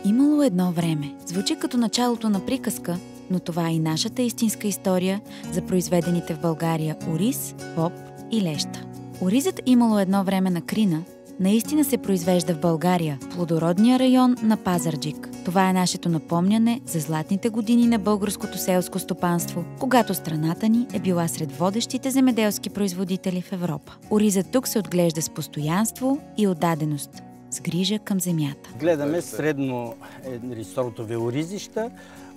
Имало едно време. Звучи като началото на приказка, но това е и нашата истинска история за произведените в България ориз, боп и леща. Оризът имало едно време на Крина наистина се произвежда в България, в плодородния район на Пазарджик. Това е нашето напомняне за златните години на българското селско стопанство, когато страната ни е била сред водещите земеделски производители в Европа. Оризът тук се отглежда с постоянство и отдаденост, с грижа към земята. Гледаме средно сортове оризища,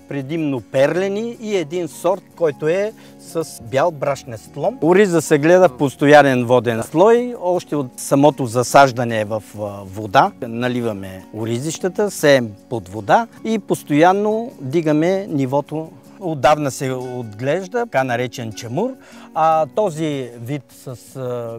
предимно перлени и един сорт, който е с бял брашнест лом. Ориза се гледа в постоянен воден слой, още от самото засаждане в вода. Наливаме оризищата, сеем под вода и постоянно дигаме нивото. Отдавна се отглежда, така наречен чамур, а този вид с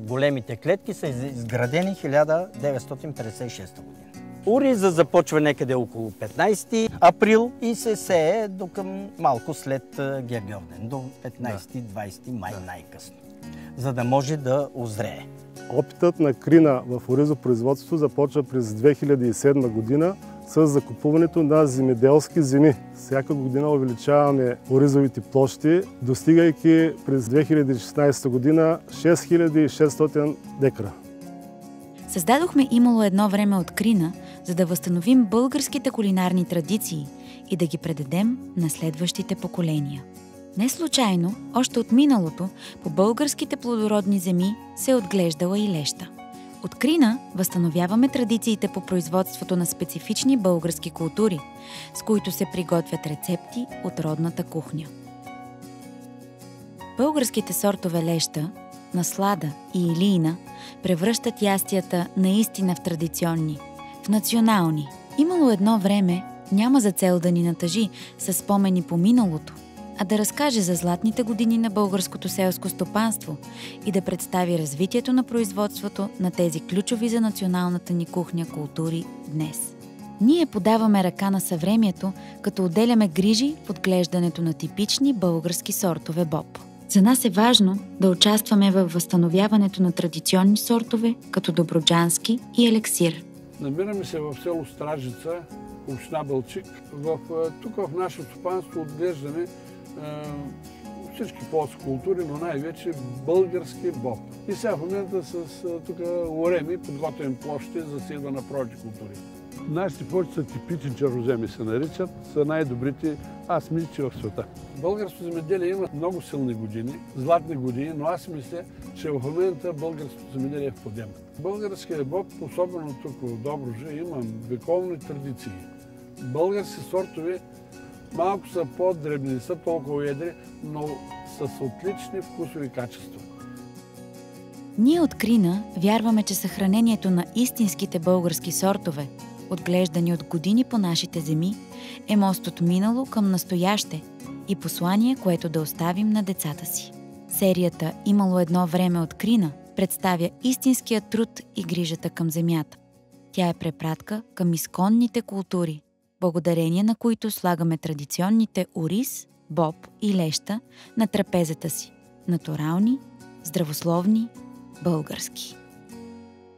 големите клетки са изградени 1956 година. Ориза започва някъде около 15 април и се сее до към малко след Гергьовден, до 15-20 май най-късно, за да може да озрее. Опитът на Крина в оризопроизводството започва през 2007 година с закупуването на земеделски земи. Всяка година увеличаваме оризовите площи, достигайки през 2016 година 6600 декара. Създадохме Имало едно време от Крина, за да възстановим българските кулинарни традиции и да ги предадем на следващите поколения. Не случайно, още от миналото, по българските плодородни земи се е отглеждала и леща. От Крина възстановяваме традициите по производството на специфични български култури, с които се приготвят рецепти от родната кухня. Българските сортове леща, наслада и илийна превръщат ястията наистина в традиционни, в национални. Имало едно време няма за цел да ни натъжи със спомени по миналото, а да разкаже за златните години на българското селско стопанство и да представи развитието на производството на тези ключови за националната ни кухня култури днес. Ние подаваме ръка на съвремието, като отделяме грижи в отглеждането на типични български сортове боб. За нас е важно да участваме във възстановяването на традиционни сортове, като добруджански и елексир. Намираме се в село Стражица, община Балчик. Тук в нашето стопанство отглеждаме всички подкултури, но най-вече български боб. И сега в момента с тук ореми подготвим площи за сева на прочи култури. Нашите площи са типични черноземи се наричат, са най-добрите, аз мисля, че в света. Българското земеделие има много силни години, златни години, но аз мисля, че в момента българското земеделие е в подем. Българският боб, особено тук в Добруджа, има вековни традиции. Български сортове малко са по-дребни, не са толкова едри, но са с отлични вкусови качества. Ние от Крина вярваме, че съхранението на истинските български сортове, отглеждани от години по нашите земи, е мост от минало към настояще и послание, което да оставим на децата си. Серията Имало едно време от Крина представя истинския труд и грижата към земята. Тя е препратка към изконните култури, благодарение на които слагаме традиционните ориз, боб и леща на трапезата си. Натурални, здравословни, български.